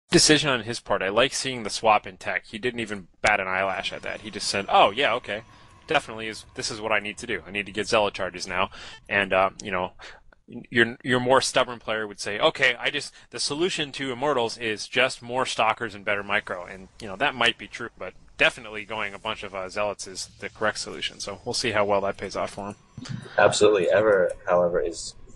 Decision on his part. I like seeing the swap in tech. He didn't even bat an eyelash at that. He just said, "Oh yeah, okay, definitely is. This is what I need to do. I need to get zealot charges now." And your more stubborn player would say, "Okay, the solution to immortals is just more stalkers and better micro." And that might be true, but definitely going a bunch of zealots is the correct solution. So we'll see how well that pays off for him. Absolutely. Ever, however,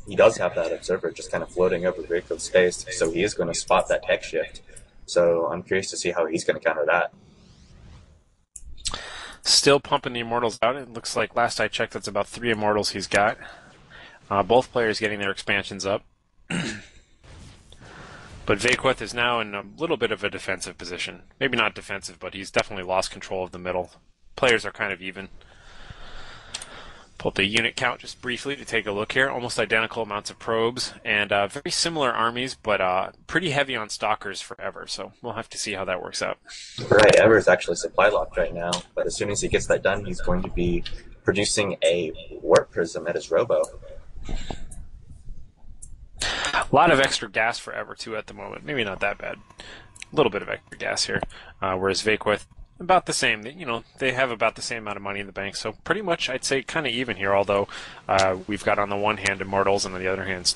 he does have that observer just kind of floating over Vequeth's space, so he is going to spot that tech shift. So I'm curious to see how he's going to counter that. Still pumping the immortals out. It looks like last I checked, that's about 3 immortals he's got. Both players getting their expansions up. But Vequeth is now in a little bit of a defensive position. Maybe not defensive, but he's definitely lost control of the middle. Players are kind of even. Pull up the unit count just briefly to take a look here. Almost identical amounts of probes and very similar armies, but pretty heavy on stalkers for Ever. So we'll have to see how that works out. Right, Ever is actually supply locked right now, but as soon as he gets that done, he's going to be producing a warp prism at his robo. A lot of extra gas for Ever too at the moment. Maybe not that bad. A little bit of extra gas here, whereas Vequeth about the same. They have about the same amount of money in the bank, so pretty much I'd say kind of even here. Although we've got on the one hand Immortals and on the other hand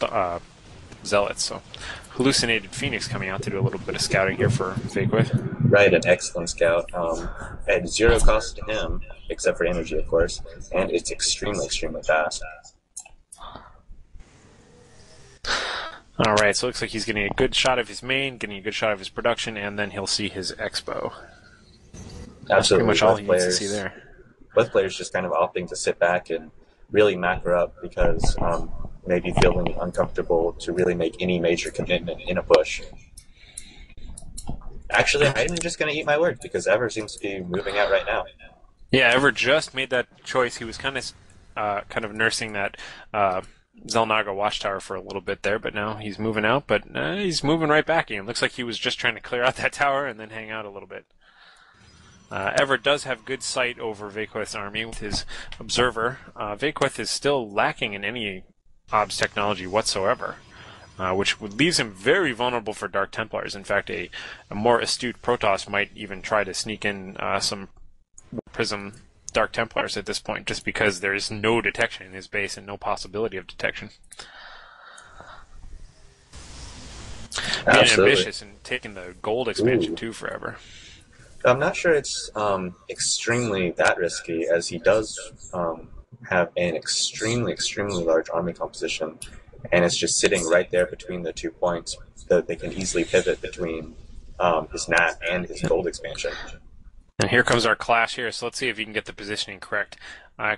Zealots. So hallucinated Phoenix coming out to do a little bit of scouting here for Vequeth. Right, an excellent scout. At 0 cost to him, except for energy, of course, and it's extremely, extremely fast. All right, so it looks like he's getting a good shot of his main, getting a good shot of his production, and then he'll see his expo. That's Absolutely. pretty much all he needs to see there. Both players just kind of opting to sit back and really macro up because maybe feeling uncomfortable to really make any major commitment in a push. Actually, I'm just going to eat my words because Ever seems to be moving out right now. Yeah, Ever just made that choice. He was kind of nursing that Zelnaga watchtower for a little bit there, but now he's moving out. But he's moving right back in. Looks like he was just trying to clear out that tower and then hang out a little bit. Ever does have good sight over Vequeth's army with his observer. Vequeth is still lacking in any OBS technology whatsoever, which leaves him very vulnerable for Dark Templars. In fact, a more astute Protoss might even try to sneak in some Prism Dark Templars at this point, just because there is no detection in his base and no possibility of detection. Being ambitious and taking the gold expansion too forever. I'm not sure it's extremely that risky, as he does have an extremely, extremely large army composition, and it's just sitting right there between the 2 points that they can easily pivot between his NAT and his gold expansion. And here comes our clash here, so let's see if he can get the positioning correct.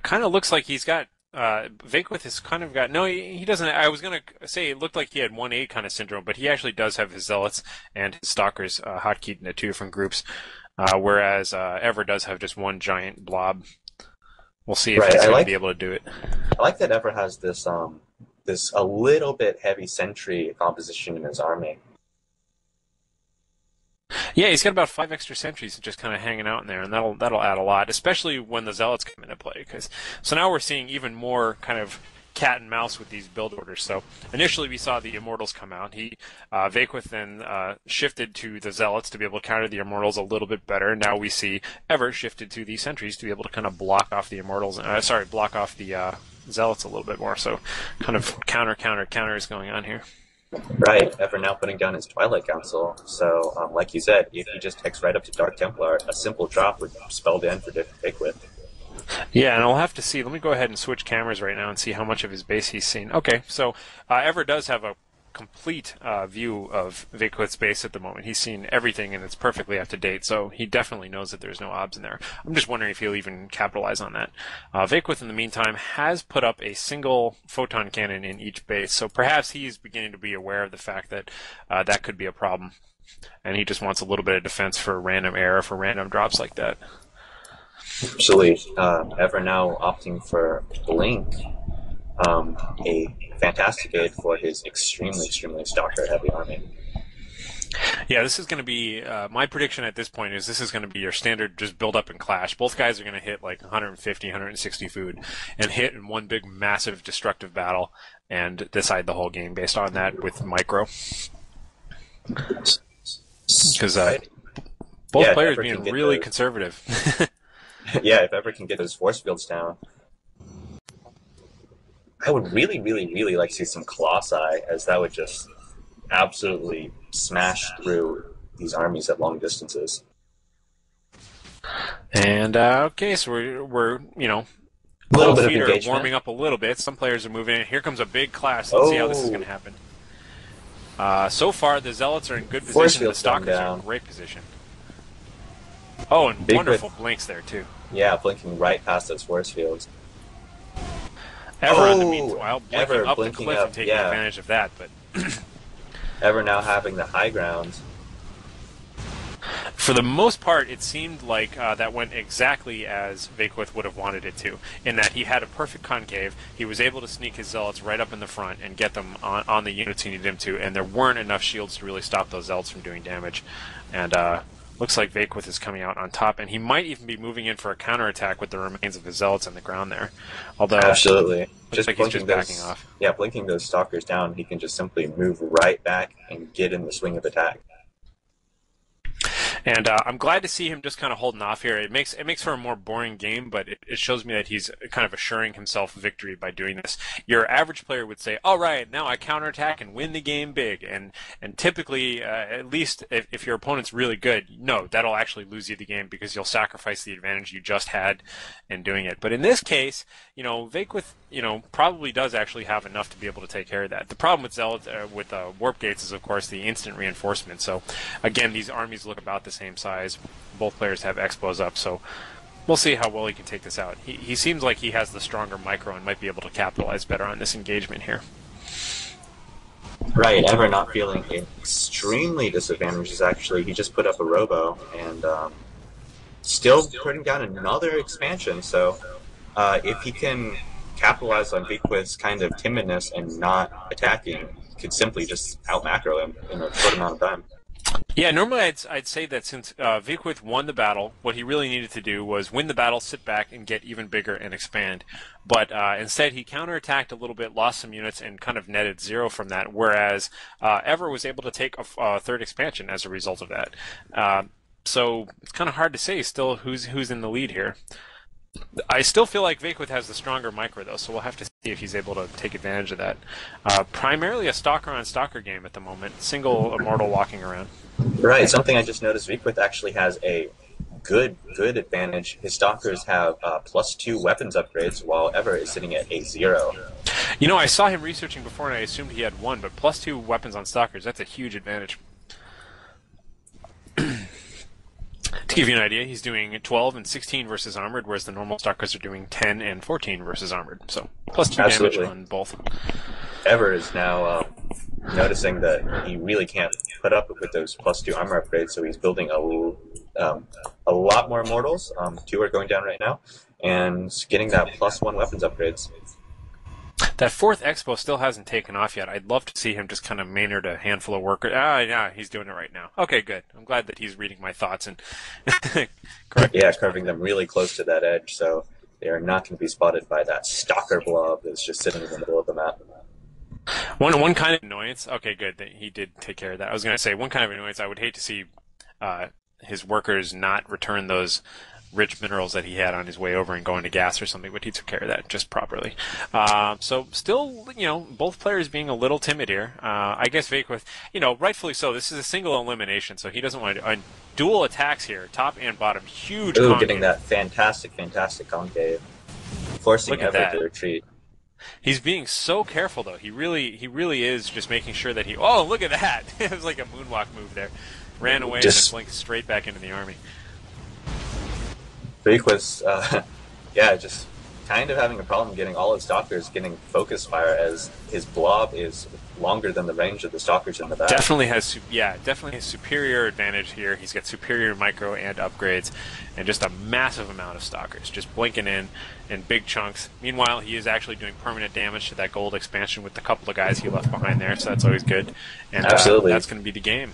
Kind of looks like he's got Vequeth has kind of got... No, he doesn't. I was going to say it looked like he had 1A kind of syndrome, but he actually does have his Zealots and his Stalkers hotkeyed into 2 different groups, whereas Ever does have just one giant blob. We'll see if he's going to be able to do it. I like that Ever has this this a little bit heavy sentry composition in his army. Yeah, he's got about 5 extra sentries just kind of hanging out in there, and that'll add a lot, especially when the Zealots come into play. So now we're seeing even more kind of cat and mouse with these build orders. So initially we saw the Immortals come out. Vequeth then shifted to the Zealots to be able to counter the Immortals a little bit better. Now we see Ever shifted to the sentries to be able to kind of block off the Immortals. Block off the Zealots a little bit more. So kind of counter is going on here. Right, Ever now putting down his Twilight Council. So, like you said, if he just takes right up to Dark Templar, a simple drop would spell the end for Vequeth. Yeah, and I'll have to see. Let me go ahead and switch cameras right now and see how much of his base he's seen. Okay, so Ever does have a complete view of Vequeth's base at the moment. He's seen everything, and it's perfectly up to date, so he definitely knows that there's no OBS in there. I'm just wondering if he'll even capitalize on that. Vequeth, in the meantime, has put up a single photon cannon in each base, so perhaps he's beginning to be aware of the fact that that could be a problem, and he just wants a little bit of defense for random error, for random drops like that. Absolutely. Ever now opting for Blink, a fantastic aid for his extremely, extremely stalker-heavy army. Yeah, this is going to be, my prediction at this point is this is going to be your standard just build up and clash. Both guys are going to hit like 150, 160 food and hit in one big, massive, destructive battle and decide the whole game based on that with micro. because Right. both Yeah, if players Ever can being get really those, conservative. yeah, if ever can get those force fields down, I would really, really, really like to see some Colossi, as that would just absolutely smash through these armies at long distances. And okay, so we're A little both bit of feet are engagement. warming up a little bit. Some players are moving in. Here comes a big clash. Let's see how this is going Oh, to happen. So far, the Zealots are in good force position. The fields going Stalkers are in down. great position. Oh, and Big wonderful with, blinks there, too. yeah, blinking right past those force fields. Ever, in the meanwhile, blinking Ever up the blinking cliff up, and taking yeah. advantage of that. But Ever now having the high ground. for the most part, it seemed like that went exactly as Vequeth would have wanted it to, in that he had a perfect concave. He was able to sneak his Zealots right up in the front and get them on the units he needed him to, and there weren't enough shields to really stop those Zealots from doing damage. And looks like Vequeth is coming out on top, and he might even be moving in for a counterattack with the remains of his Zealots on the ground there. Although, Absolutely. just like he's just backing off. Yeah, blinking those stalkers down, he can just simply move right back and get in the swing of attack. And I'm glad to see him just kind of holding off here. It makes for a more boring game, but it shows me that he's kind of assuring himself victory by doing this. Your average player would say, all right, now I counterattack and win the game big. And typically, at least if your opponent's really good, no, that'll actually lose you the game because you'll sacrifice the advantage you just had in doing it. But in this case, Vequeth, probably does actually have enough to be able to take care of that. The problem with Warp Gates is, of course, the instant reinforcement. So, again, these armies look about the same size. Both players have Expos up, so we'll see how well he can take this out. He seems like he has the stronger micro and might be able to capitalize better on this engagement here. Right, Ever not feeling extremely disadvantaged is actually, he just put up a Robo and still putting down another expansion, so if he can capitalize on Vequeth's kind of timidness and not attacking, he could simply just out-macro him in a short amount of time. Yeah, normally I'd say that since Vequeth won the battle, what he really needed to do was win the battle, sit back, and get even bigger and expand. But instead, he counterattacked a little bit, lost some units, and kind of netted 0 from that, whereas Ever was able to take a third expansion as a result of that. So it's kind of hard to say still who's in the lead here. I still feel like Vequeth has the stronger micro, though, so we'll have to see if he's able to take advantage of that. Primarily a stalker-on-stalker game at the moment, single immortal walking around. Right, something I just noticed, Vequeth actually has a good advantage. His stalkers have +2 weapons upgrades, while Ever is sitting at a 0. I saw him researching before, and I assumed he had 1, but +2 weapons on stalkers, that's a huge advantage. To give you an idea, he's doing 12 and 16 versus armored, whereas the normal stalkers are doing 10 and 14 versus armored. So +2 Absolutely. damage on both. Ever is now noticing that he really can't put up with those +2 armor upgrades, so he's building a lot more immortals. 2 are going down right now, and getting that +1 weapons upgrades. That 4th Expo still hasn't taken off yet. I'd love to see him just kind of Maynard a handful of workers. Yeah, he's doing it right now. Okay, good. I'm glad that he's reading my thoughts and correct. Yeah, carving them really close to that edge, so they are not going to be spotted by that stalker blob that's just sitting in the middle of the map. One kind of annoyance. Okay, good. He did take care of that. I was going to say one kind of annoyance. I would hate to see his workers not return those rich minerals that he had on his way over and going to gas or something, but he took care of that just properly. So still, both players being a little timid here. I guess Vequeth, rightfully so. This is a single elimination, so he doesn't want to dual attacks here, top and bottom. Huge. Ooh, getting that fantastic concave, forcing Ever to retreat. He's being so careful, though. He really is just making sure that he. Oh, look at that! It was like a moonwalk move there. Ran away and then blinked straight back into the army. Vequeth's, just kind of having a problem getting all his stalkers getting focus fire, as his blob is longer than the range of the stalkers in the back. Definitely has superior advantage here. He's got superior micro and upgrades, and just a massive amount of stalkers, just blinking in big chunks. Meanwhile, he is actually doing permanent damage to that gold expansion with the couple of guys he left behind there, so that's always good. And Absolutely. That's going to be the game.